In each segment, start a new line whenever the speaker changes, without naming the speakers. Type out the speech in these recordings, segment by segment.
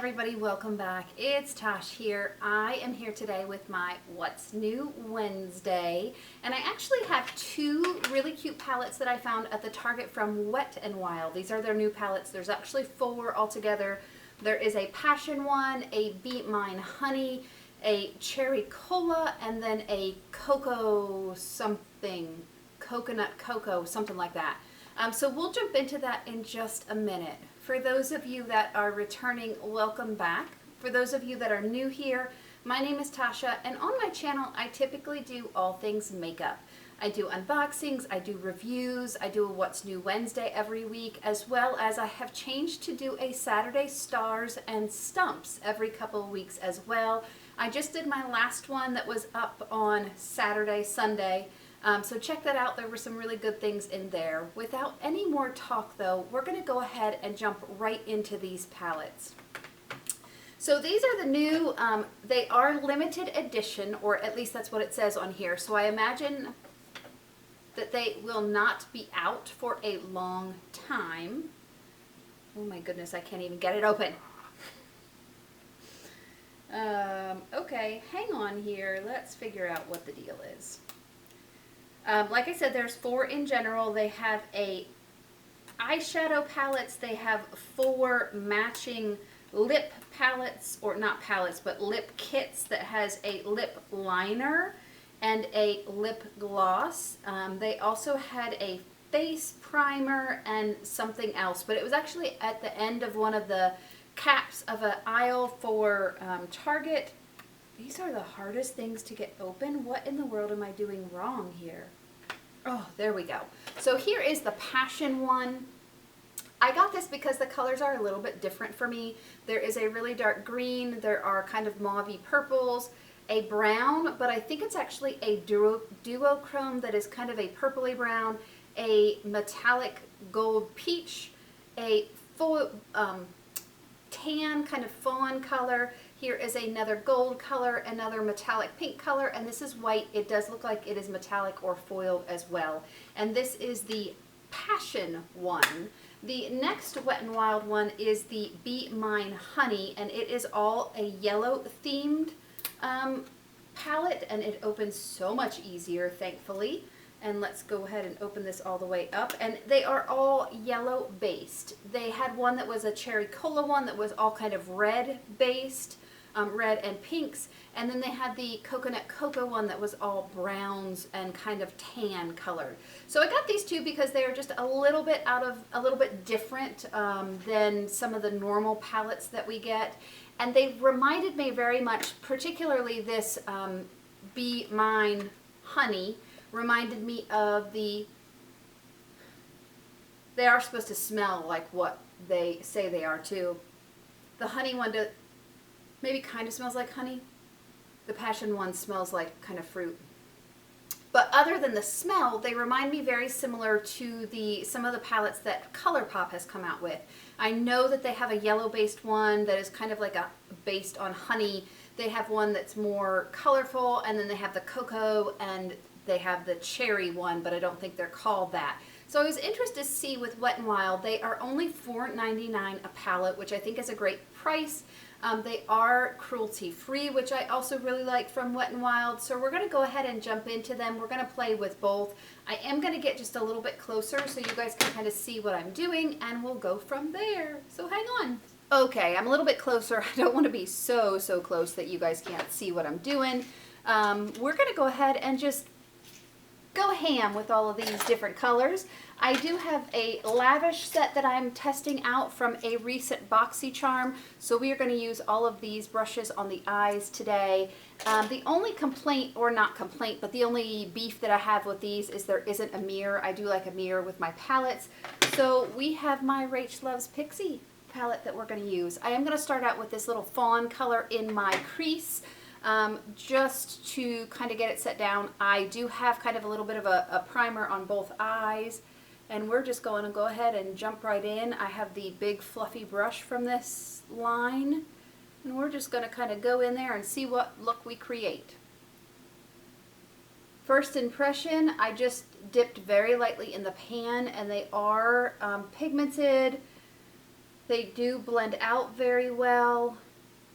everybody, welcome back. It's Tosh here. I am here today with my What's New Wednesday, and I actually have two really cute palettes that I found at the Target from Wet n Wild. These are their new palettes. There's actually four altogether. There is a passion one, a Be Mine honey, a cherry cola, and then a cocoa something, coconut cocoa, something like that. So we'll jump into that in just a minute. For those of you that are returning, welcome back. For those of you that are new here, my name is Tasha, and on my channel I typically do all things makeup. I do unboxings, I do reviews, I do a What's New Wednesday every week, as well as I have changed to do a Saturday Stars and Stumps every couple of weeks as well. I just did my last one that was up on Saturday, Sunday. So check that out. There were some really good things in there. Without any more talk though, we're going to go ahead and jump right into these palettes. So these are the new, they are limited edition, or at least that's what it says on here. So I imagine that they will not be out for a long time. Oh my goodness, I can't even get it open. Okay, hang on here. Let's figure out what the deal is. Like I said, there's four in general. They have a eyeshadow palettes. They have four matching lip palettes, or not palettes, but lip kits that has a lip liner and a lip gloss. They also had a face primer and something else, but it was actually at the end of one of the caps of an aisle for Target. These are the hardest things to get open. What in the world am I doing wrong here? Oh, there we go. So here is the Passion one. I got this because the colors are a little bit different for me. There is a really dark green, there are kind of mauvey purples, a brown, but I think it's actually a duochrome that is kind of a purpley brown, a metallic gold peach, a full tan kind of fawn color. Here is another gold color, another metallic pink color, and this is white. It does look like it is metallic or foiled as well. And this is the Passion one. The next Wet n Wild one is the Be Mine honey, and it is all a yellow themed palette, and it opens so much easier, thankfully. And let's go ahead and open this all the way up. And they are all yellow based. They had one that was a cherry cola one that was all kind of red based, red and pinks. And then they had the coconut cocoa one that was all browns and kind of tan colored. So I got these two because they are just a little bit different than some of the normal palettes that we get. And they reminded me very much, particularly this Be Mine honey, reminded me of they are supposed to smell like what they say they are too. The honey one maybe kind of smells like honey. The Passion one smells like kind of fruit. But other than the smell, they remind me very similar to some of the palettes that ColourPop has come out with. I know that they have a yellow based one that is kind of like based on honey. They have one that's more colorful, and then they have the cocoa, and they have the cherry one, but I don't think they're called that. So I was interested to see with Wet n Wild, they are only $4.99 a palette, which I think is a great price. They are cruelty free, which I also really like from Wet n Wild. So we're going to go ahead and jump into them. We're going to play with both. I am going to get just a little bit closer so you guys can kind of see what I'm doing, and we'll go from there. So hang on. Okay, I'm a little bit closer. I don't want to be so close that you guys can't see what I'm doing. We're going to go ahead and just go ham with all of these different colors. I do have a lavish set that I'm testing out from a recent BoxyCharm, so we are going to use all of these brushes on the eyes today. The only complaint, or not complaint, but the only beef that I have with these is there isn't a mirror. I do like a mirror with my palettes. So we have my Rach Loves Pixie palette that we're going to use. I am going to start out with this little fawn color in my crease. Just to kind of get it set down. I do have kind of a little bit of a primer on both eyes, and we're just going to go ahead and jump right in. I have the big fluffy brush from this line, and we're just going to kind of go in there and see what look we create. First impression, I just dipped very lightly in the pan, and they are pigmented. They do blend out very well.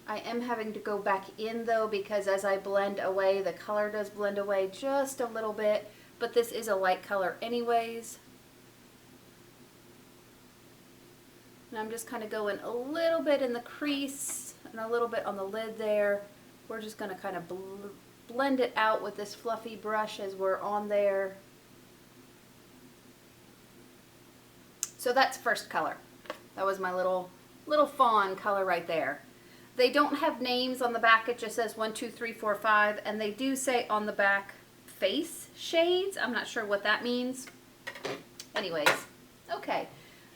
I am having to go back in though, because as I blend away, the color does blend away just a little bit, but this is a light color anyways. And I'm just kind of going a little bit in the crease and a little bit on the lid there. We're just going to kind of blend it out with this fluffy brush as we're on there. So that's first color. That was my little fawn color right there. They don't have names on the back. It just says 1, 2, 3, 4, 5, and they do say on the back face shades. I'm not sure what that means. Anyways, okay.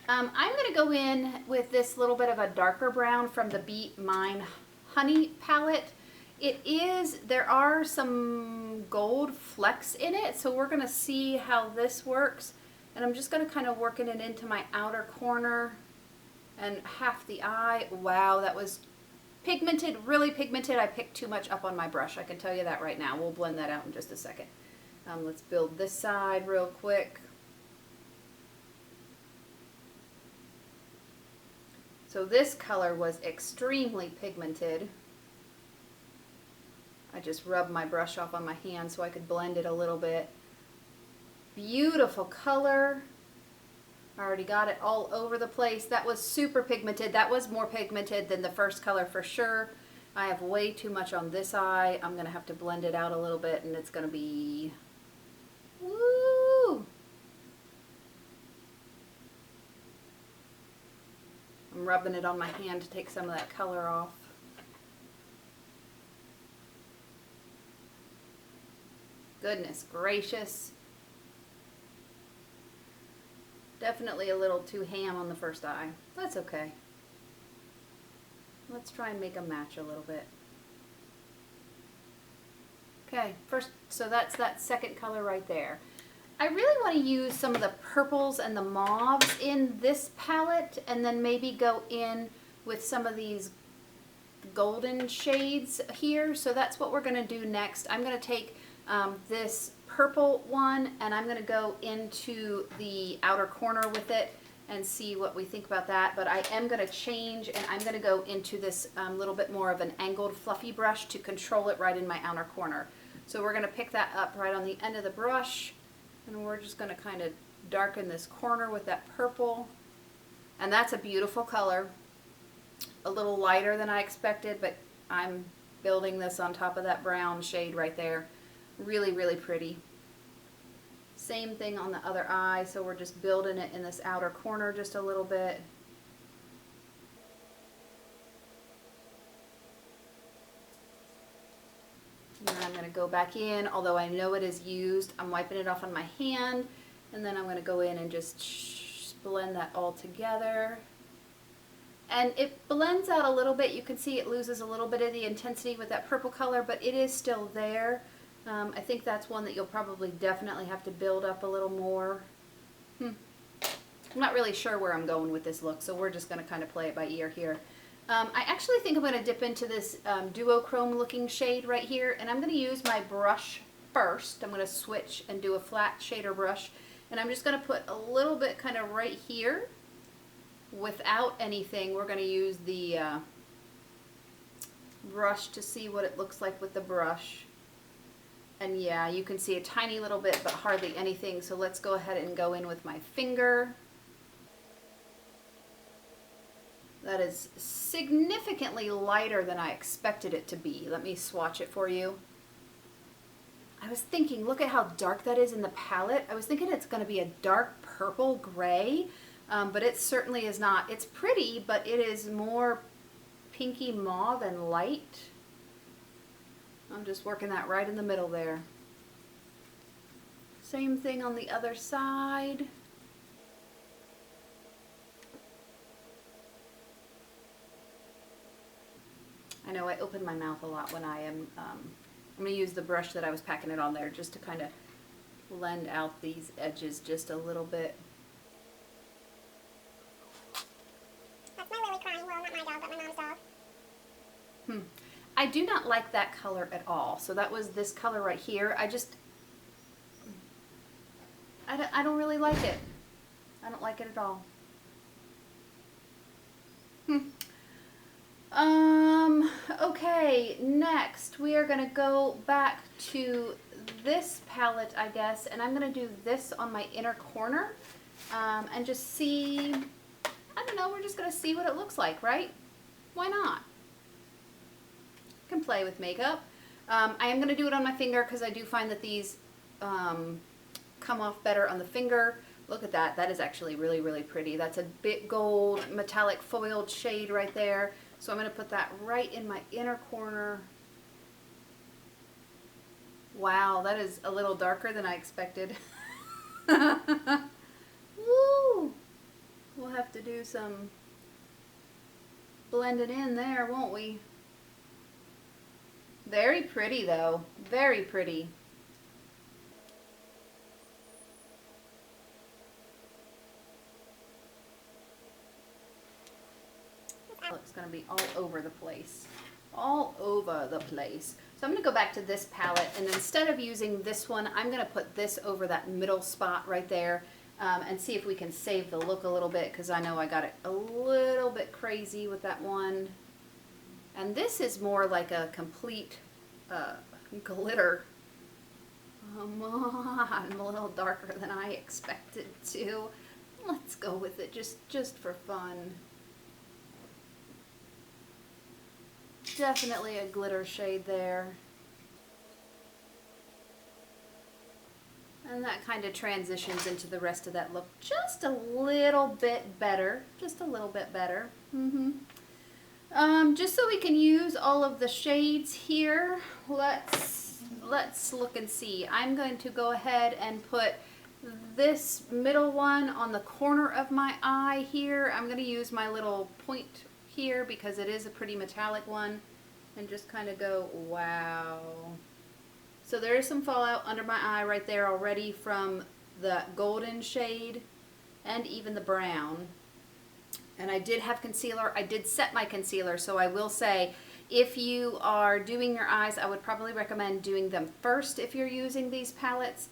I'm going to go in with this little bit of a darker brown from the Beat Mine Honey palette. There are some gold flecks in it, so we're going to see how this works. And I'm just going to kind of working it into my outer corner and half the eye. Wow, that was pigmented, really pigmented. I picked too much up on my brush. I can tell you that right now. We'll blend that out in just a second. Let's build this side real quick. So this color was extremely pigmented. I just rubbed my brush off on my hand so I could blend it a little bit. Beautiful color. I already got it all over the place. That was super pigmented. That was more pigmented than the first color for sure. I have way too much on this eye. I'm going to have to blend it out a little bit, and it's going to be... woo! I'm rubbing it on my hand to take some of that color off. Goodness gracious. Definitely a little too ham on the first eye. That's okay. Let's try and make them match a little bit. Okay, so that's that second color right there. I really want to use some of the purples and the mauves in this palette, and then maybe go in with some of these golden shades here. So that's what we're going to do next. I'm going to take this purple one, and I'm going to go into the outer corner with it and see what we think about that. But I am going to change, and I'm going to go into this little bit more of an angled fluffy brush to control it right in my outer corner. So we're going to pick that up right on the end of the brush, and we're just going to kind of darken this corner with that purple. And that's a beautiful color. A little lighter than I expected, but I'm building this on top of that brown shade right there. Really, really pretty. Same thing on the other eye, so we're just building it in this outer corner just a little bit. And then I'm going to go back in, although I know it is used. I'm wiping it off on my hand, and then I'm going to go in and just blend that all together. And it blends out a little bit. You can see it loses a little bit of the intensity with that purple color, but it is still there. I think that's one that you'll probably definitely have to build up a little more. I'm not really sure where I'm going with this look, so we're just going to kind of play it by ear here. I actually think I'm going to dip into this duochrome looking shade right here, and I'm going to use my brush first. I'm going to switch and do a flat shader brush, and I'm just going to put a little bit kind of right here without anything. We're going to use the brush to see what it looks like with the brush. And yeah, you can see a tiny little bit, but hardly anything. So let's go ahead and go in with my finger. That is significantly lighter than I expected it to be. Let me swatch it for you. I was thinking, look at how dark that is in the palette. I was thinking it's going to be a dark purple gray, but it certainly is not. It's pretty, but it is more pinky mauve and light. I'm just working that right in the middle there. Same thing on the other side. I know I open my mouth a lot when I am, I'm going to use the brush that I was packing it on there just to kind of blend out these edges just a little bit.
That's my Lily crying. Well, not my dog, but my mom's dog.
I do not like that color at all. So that was this color right here. I don't really like it. I don't like it at all. Okay, next we are gonna go back to this palette, I guess, and I'm gonna do this on my inner corner, and just see, I don't know, we're just gonna see what it looks like, right? Why not? Can play with makeup. I am gonna do it on my finger because I do find that these come off better on the finger. Look at that, that is actually really, really pretty. That's a bit gold, metallic foiled shade right there. So I'm gonna put that right in my inner corner. Wow, that is a little darker than I expected. Woo! We'll have to do some blending in there, won't we? Very pretty though, very pretty. It's going to be all over the place. All over the place. So I'm going to go back to this palette, and instead of using this one, I'm going to put this over that middle spot right there, and see if we can save the look a little bit, because I know I got it a little bit crazy with that one. And this is more like a complete glitter. Come on, a little darker than I expected to. Let's go with it just for fun. Definitely a glitter shade there. And that kind of transitions into the rest of that look just a little bit better. Just a little bit better. Just so we can use all of the shades here, let's look and see. I'm going to go ahead and put this middle one on the corner of my eye here. I'm going to use my little point here because it is a pretty metallic one, and just kind of go, wow. So there is some fallout under my eye right there already from the golden shade and even the brown. And I did have concealer. I did set my concealer, so I will say if you are doing your eyes, I would probably recommend doing them first if you're using these palettes,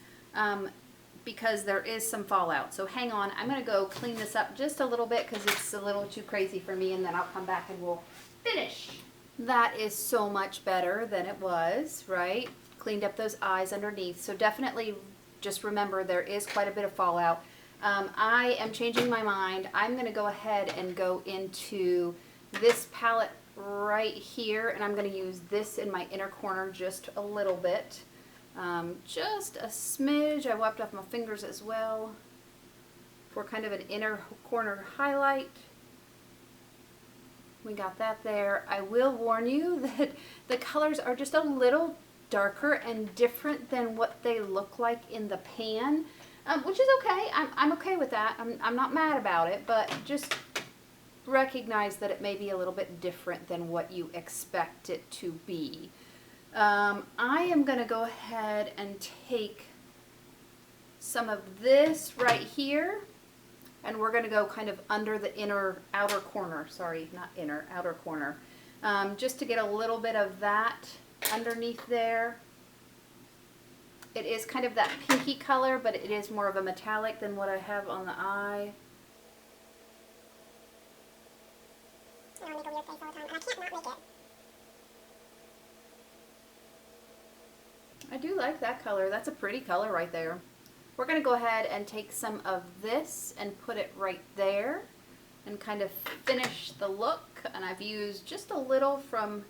because there is some fallout. So hang on, I'm going to go clean this up just a little bit because it's a little too crazy for me, and then I'll come back and we'll finish. That is so much better than it was, right? Cleaned up those eyes underneath. So definitely just remember there is quite a bit of fallout. I am changing my mind. I'm going to go ahead and go into this palette right here, and I'm going to use this in my inner corner just a little bit. Just a smidge. I wiped off my fingers as well for kind of an inner corner highlight. We got that there. I will warn you that the colors are just a little darker and different than what they look like in the pan, which is okay. I'm okay with that. I'm not mad about it, but just recognize that it may be a little bit different than what you expect it to be. I am going to go ahead and take some of this right here, and we're going to go kind of under the outer corner, sorry, not inner, outer corner, just to get a little bit of that underneath there. It is kind of that pinky color, but it is more of a metallic than what I have on the eye.
I make a weird face all the time, and I can't not make it.
I do like that color. That's a pretty color right there. We're going to go ahead and take some of this and put it right there and kind of finish the look. And I've used just a little from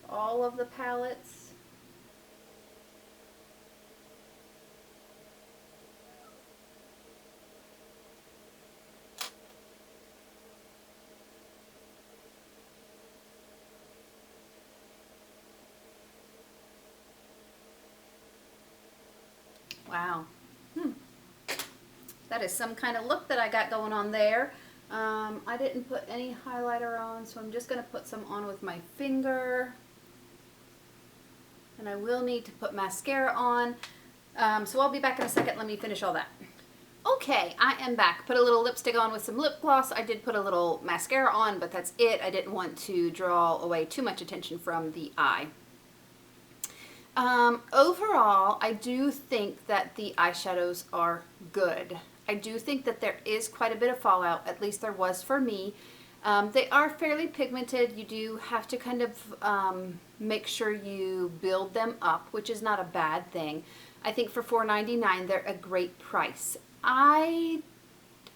all of the palettes. Wow. That is some kind of look that I got going on there. I didn't put any highlighter on, so I'm just going to put some on with my finger. And I will need to put mascara on. So I'll be back in a second. Let me finish all that. Okay, I am back. Put a little lipstick on with some lip gloss. I did put a little mascara on, but that's it. I didn't want to draw away too much attention from the eye. Overall, I do think that the eyeshadows are good. I do think that there is quite a bit of fallout, at least there was for me. They are fairly pigmented. You do have to kind of make sure you build them up, which is not a bad thing. I think for $4.99 they're a great price. I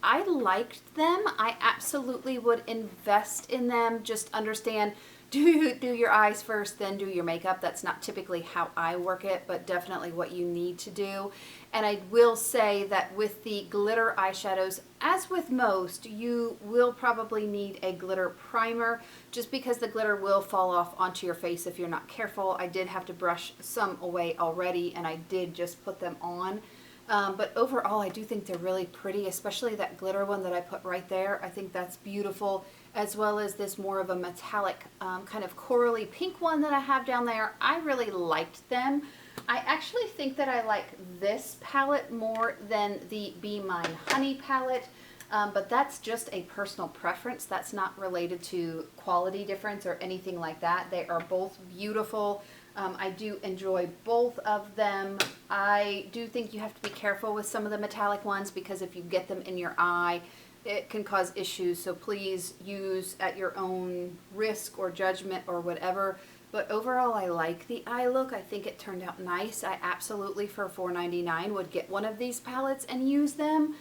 liked them. I absolutely would invest in them. Just understand, do your eyes first, then do your makeup. That's not typically how I work it, but definitely what you need to do. And I will say that with the glitter eyeshadows, as with most, you will probably need a glitter primer just because the glitter will fall off onto your face if you're not careful. I did have to brush some away already, and I did just put them on. But overall, I do think they're really pretty, especially that glitter one that I put right there. I think that's beautiful, as well as this more of a metallic kind of corally pink one that I have down there. I really liked them. I actually think that I like this palette more than the Be Mine Honey palette, but that's just a personal preference. That's not related to quality difference or anything like that. They are both beautiful. I do enjoy both of them. I do think you have to be careful with some of the metallic ones because if you get them in your eye, it can cause issues. So please use at your own risk or judgment or whatever. But overall, I like the eye look. I think it turned out nice. I absolutely, for $4.99, would get one of these palettes and use them.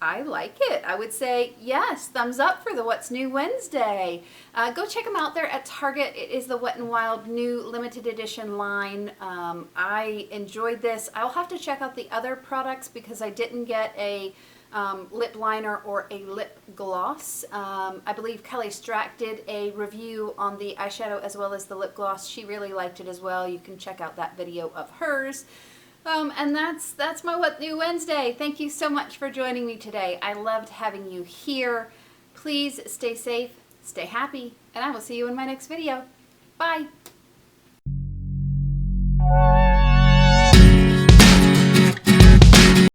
I like it. I would say yes, thumbs up for the What's New Wednesday. Go check them out there at Target. It is the Wet n Wild new limited edition line. I enjoyed this. I'll have to check out the other products because I didn't get a lip liner or a lip gloss. I believe Kelly Strack did a review on the eyeshadow as well as the lip gloss. She really liked it as well. You can check out that video of hers. And that's my What New Wednesday. Thank you so much for joining me today. I loved having you here. Please stay safe, stay happy, and I will see you in my next video. Bye.